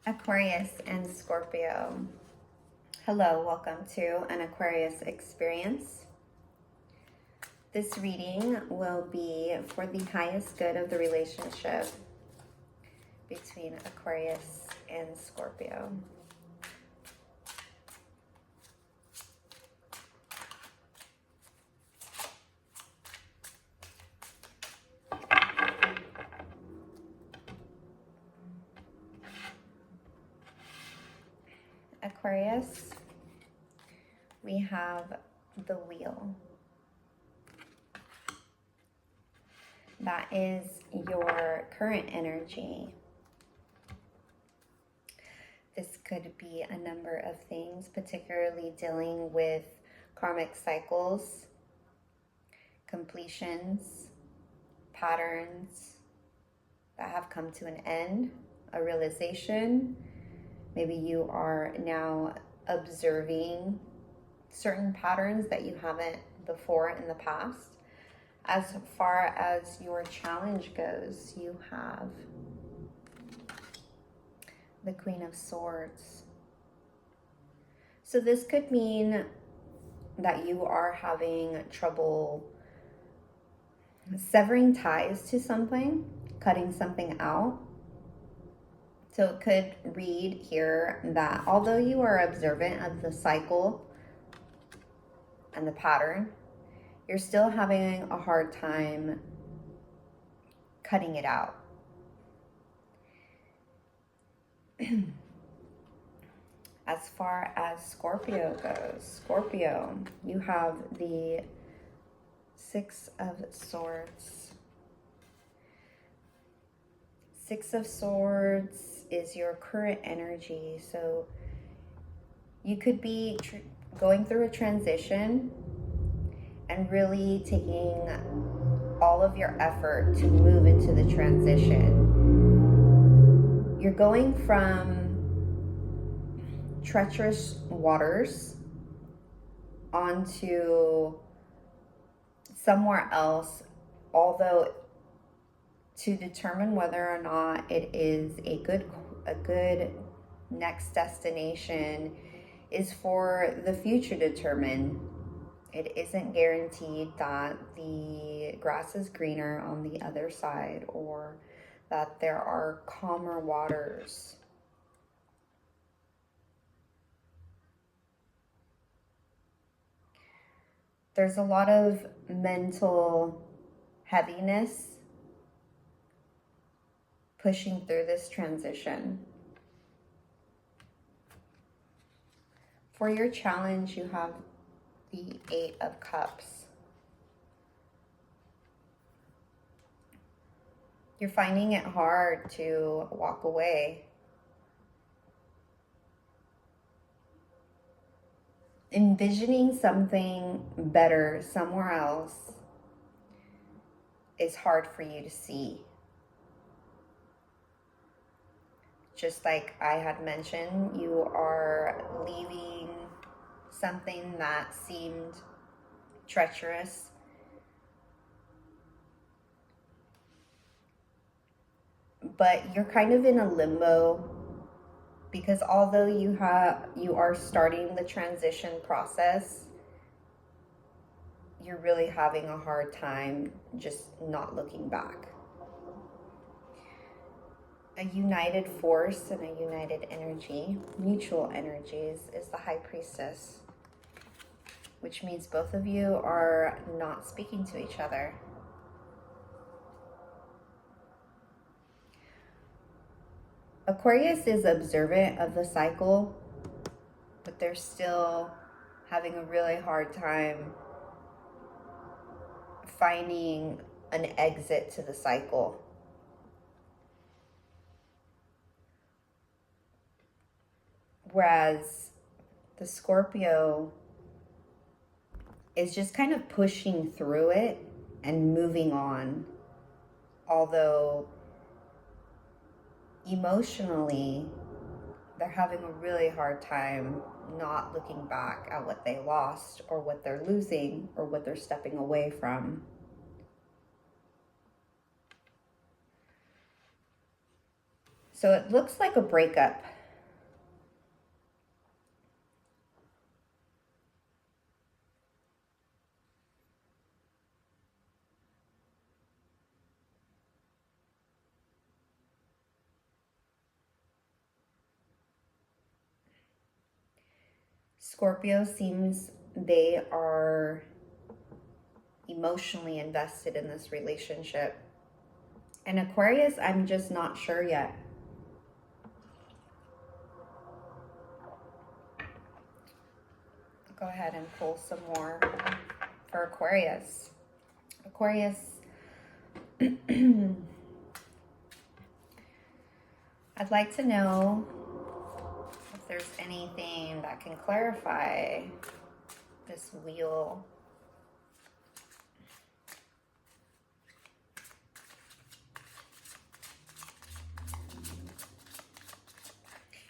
Aquarius and Scorpio. Hello, welcome to an Aquarius experience. This reading will be for the highest good of the relationship between Aquarius and Scorpio. Aquarius, we have the wheel. That is your current energy. This could be a number of things, particularly dealing with karmic cycles, completions, patterns that have come to an end, a realization. Maybe you are now observing certain patterns that you haven't before in the past. As far as your challenge goes, you have the Queen of Swords. So this could mean that you are having trouble severing ties to something, cutting something out. So it could read here that although you are observant of the cycle and the pattern, you're still having a hard time cutting it out. As far as Scorpio goes, Scorpio, you have the Six of Swords. Six of Swords is your current energy. So you could be going through a transition and really taking all of your effort to move into the transition. You're going from treacherous waters onto somewhere else, although to determine whether or not it is a good next destination is for the future to determine. It isn't guaranteed that the grass is greener on the other side or that there are calmer waters. There's a lot of mental heaviness pushing through this transition. For your challenge, you have the Eight of Cups. You're finding it hard to walk away. Envisioning something better somewhere else is hard for you to see. Just like I had mentioned, you are leaving something that seemed treacherous. But you're kind of in a limbo because although you are starting the transition process, you're really having a hard time just not looking back. A united force and a united energy, mutual energies, is the High Priestess, which means both of you are not speaking to each other. Aquarius is observant of the cycle, but they're still having a really hard time finding an exit to the cycle. Whereas the Scorpio is just kind of pushing through it and moving on. Although emotionally, they're having a really hard time not looking back at what they lost or what they're losing or what they're stepping away from. So it looks like a breakup Scorpio seems they are emotionally invested in this relationship. And Aquarius, I'm just not sure yet. Go ahead and pull some more for Aquarius. Aquarius, I'd like to know if there's anything that can clarify this wheel.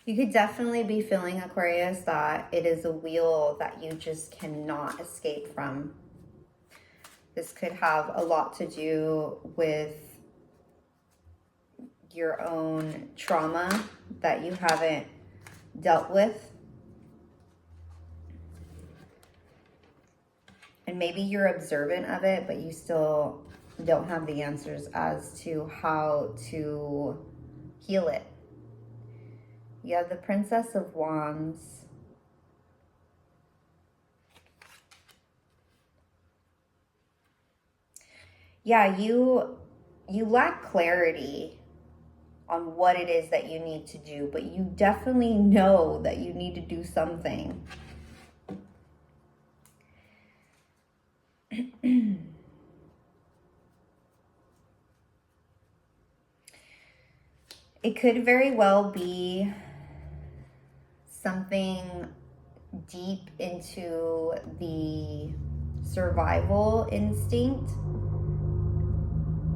You could definitely be feeling, Aquarius, that it is a wheel that you just cannot escape from. This could have a lot to do with your own trauma that you haven't dealt with. And maybe you're observant of it, but you still don't have the answers as to how to heal it. You have the Princess of Wands. Yeah, you lack clarity on what it is that you need to do, but you definitely know that you need to do something. It could very well be something deep into the survival instinct,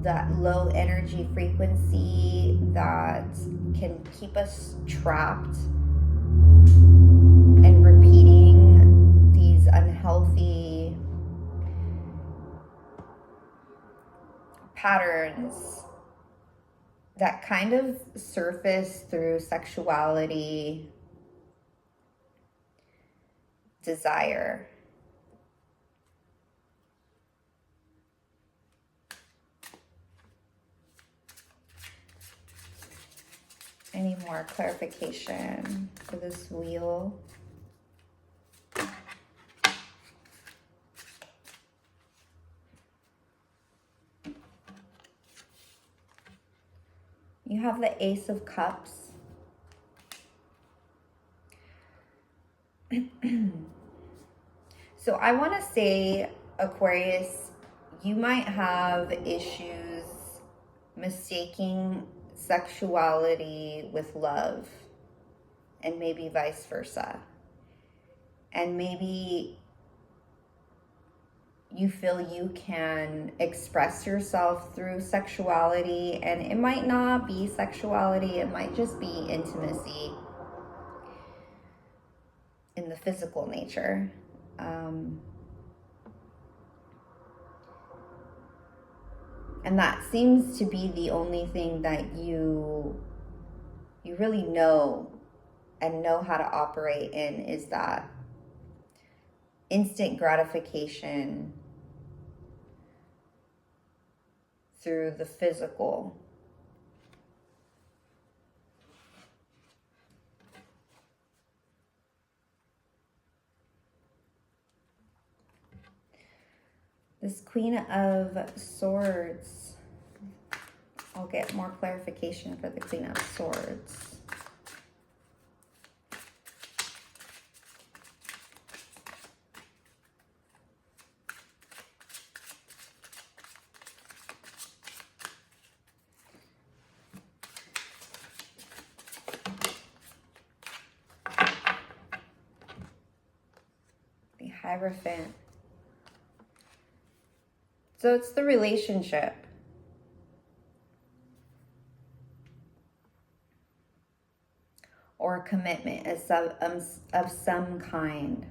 that low energy frequency that can keep us trapped and repeating these unhealthy patterns that kind of surface through sexuality, desire. Any more clarification for this wheel? You have the Ace of Cups. So I want to say, Aquarius, you might have issues mistaking sexuality with love, and maybe vice versa. And maybe you feel you can express yourself through sexuality, and it might not be sexuality, it might just be intimacy in the physical nature. And that seems to be the only thing that you really know and know how to operate in, is that instant gratification through the physical. This Queen of Swords. I'll get more clarification for the Queen of Swords. The Hierophant. So it's the relationship. Or commitment of some kind.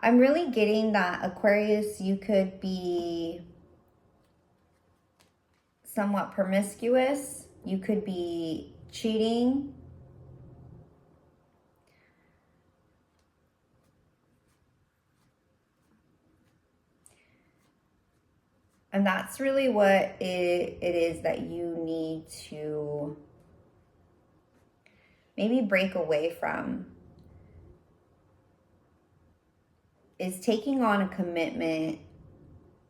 I'm really getting that, Aquarius, you could be somewhat promiscuous. You could be cheating. And that's really what it is that you need to maybe break away from, is taking on a commitment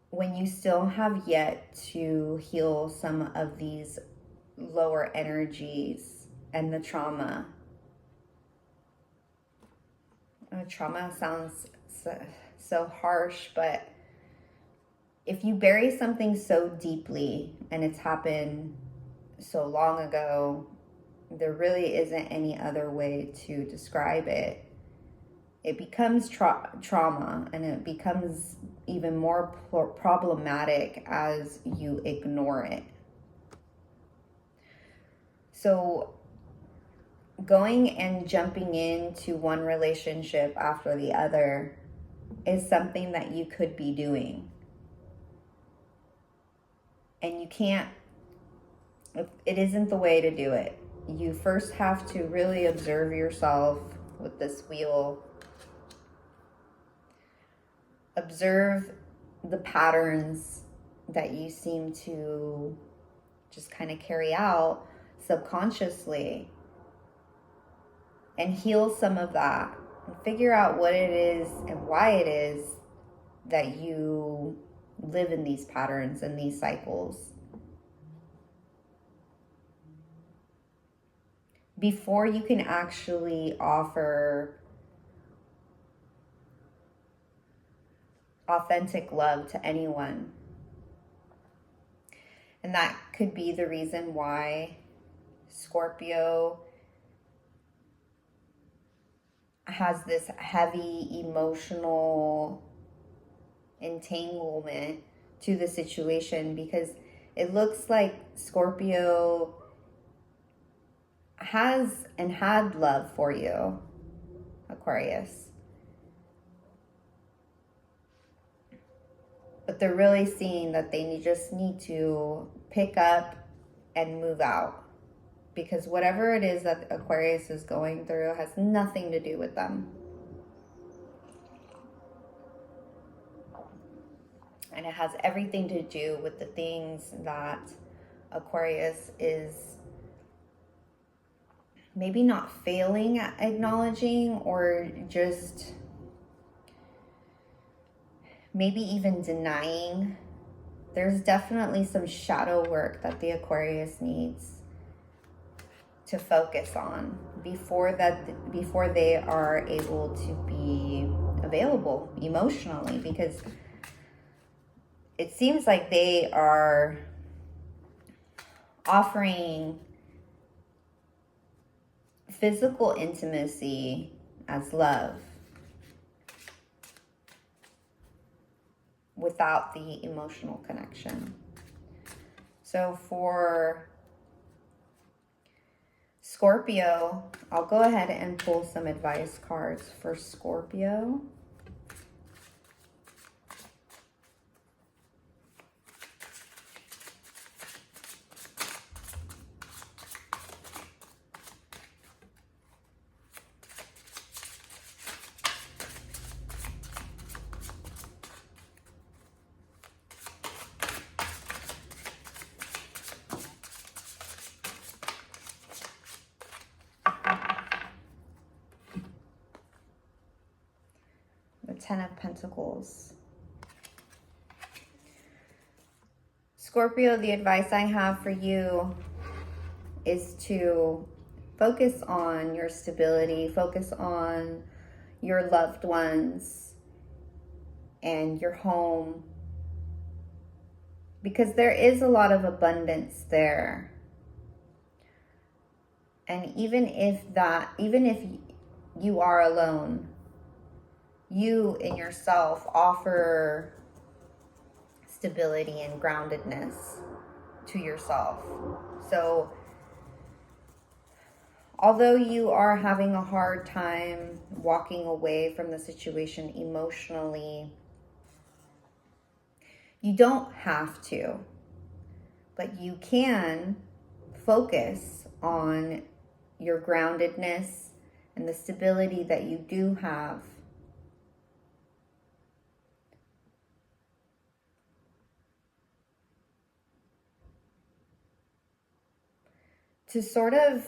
when you still have yet to heal some of these lower energies and the trauma. Trauma sounds so harsh, but if you bury something so deeply and it's happened so long ago, there really isn't any other way to describe it. It becomes trauma, and it becomes even more problematic as you ignore it. So going and jumping into one relationship after the other is something that you could be doing. And you can't, it isn't the way to do it. You first have to really observe yourself with this wheel. Observe the patterns that you seem to just kind of carry out subconsciously, and heal some of that and figure out what it is and why it is that you live in these patterns and these cycles. Before you can actually offer authentic love to anyone. And that could be the reason why Scorpio has this heavy emotional entanglement to the situation, because it looks like Scorpio has and had love for you, Aquarius. But they're really seeing that they just need to pick up and move out, because whatever it is that Aquarius is going through has nothing to do with them. And it has everything to do with the things that Aquarius is maybe not failing at acknowledging, or just maybe even denying. There's definitely some shadow work that the Aquarius needs to focus on before they are able to be available emotionally, because it seems like they are offering physical intimacy as love without the emotional connection. So for Scorpio, I'll go ahead and pull some advice cards for Scorpio. The Ten of Pentacles. Scorpio, the advice I have for you is to focus on your stability, focus on your loved ones and your home, because there is a lot of abundance there. And even if you are alone, you in yourself offer stability and groundedness to yourself. So although you are having a hard time walking away from the situation emotionally, you don't have to, but you can focus on your groundedness and the stability that you do have. To sort of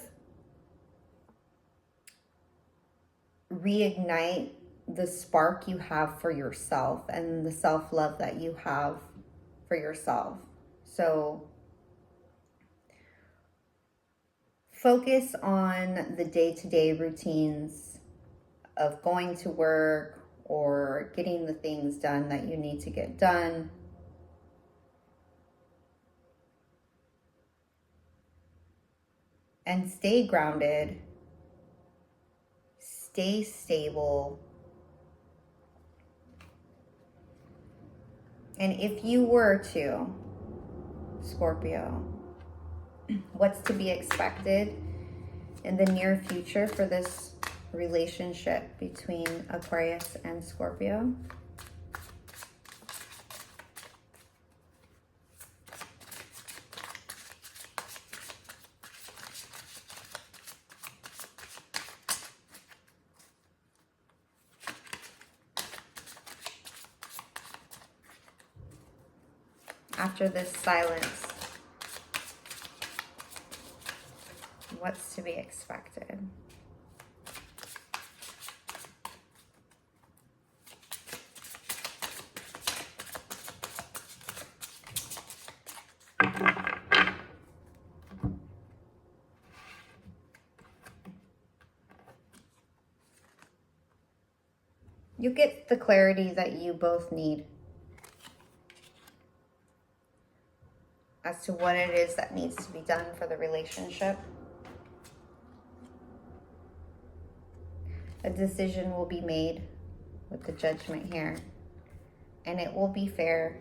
reignite the spark you have for yourself and the self-love that you have for yourself. So focus on the day-to-day routines of going to work or getting the things done that you need to get done. And stay grounded, stay stable. And if you were to, Scorpio, what's to be expected in the near future for this relationship between Aquarius and Scorpio? After this silence, what's to be expected? You get the clarity that you both need as to what it is that needs to be done for the relationship. A decision will be made with the Judgment here, and it will be fair.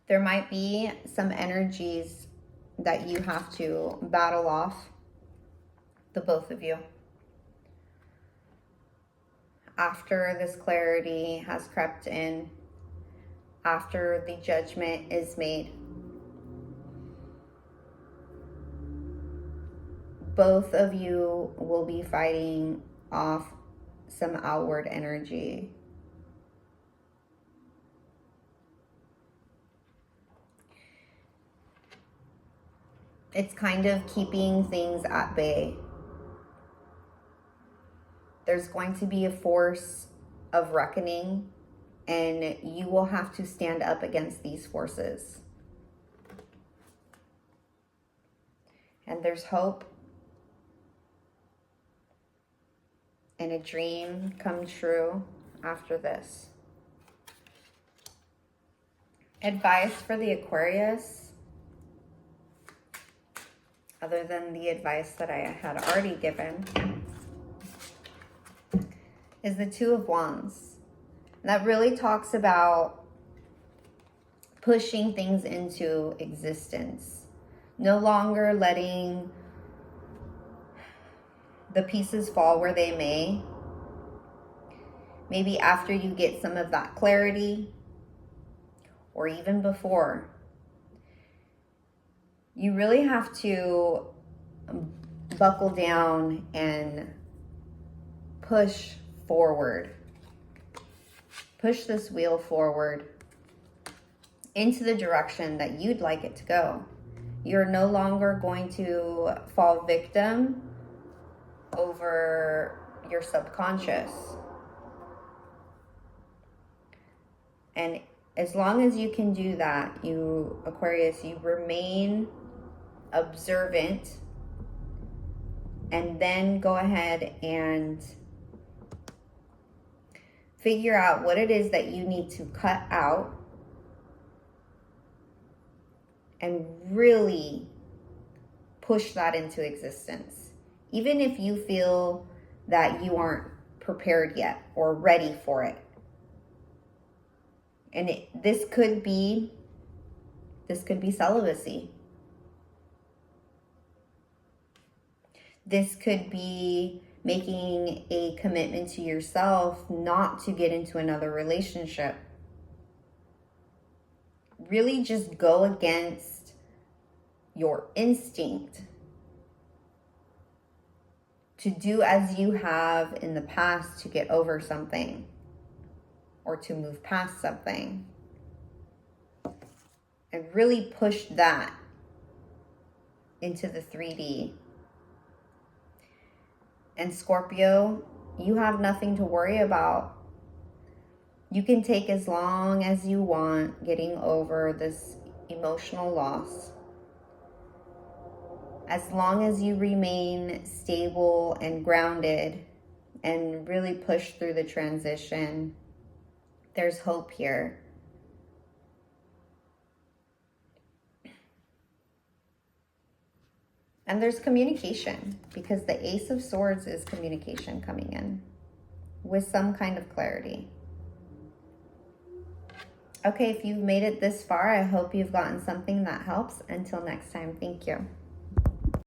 There might be some energies that you have to battle off, the both of you. After this clarity has crept in, after the judgment is made, both of you will be fighting off some outward energy. It's kind of keeping things at bay. There's going to be a force of reckoning, and you will have to stand up against these forces. And there's hope and a dream come true after this. Advice for the Aquarius, other than the advice that I had already given, is the Two of Wands. And that really talks about pushing things into existence. No longer letting the pieces fall where they may. Maybe after you get some of that clarity, or even before, you really have to buckle down and push forward. Push this wheel forward into the direction that you'd like it to go. You're no longer going to fall victim over your subconscious. And as long as you can do that, you, Aquarius, you remain observant, and then go ahead and figure out what it is that you need to cut out and really push that into existence. Even if you feel that you aren't prepared yet or ready for it. And this could be celibacy. This could be making a commitment to yourself not to get into another relationship. Really just go against your instinct to do as you have in the past to get over something or to move past something. And really push that into the 3D. And Scorpio, you have nothing to worry about. You can take as long as you want getting over this emotional loss. As long as you remain stable and grounded and really push through the transition, there's hope here. And there's communication, because the Ace of Swords is communication coming in with some kind of clarity. Okay, if you've made it this far, I hope you've gotten something that helps. Until next time, thank you.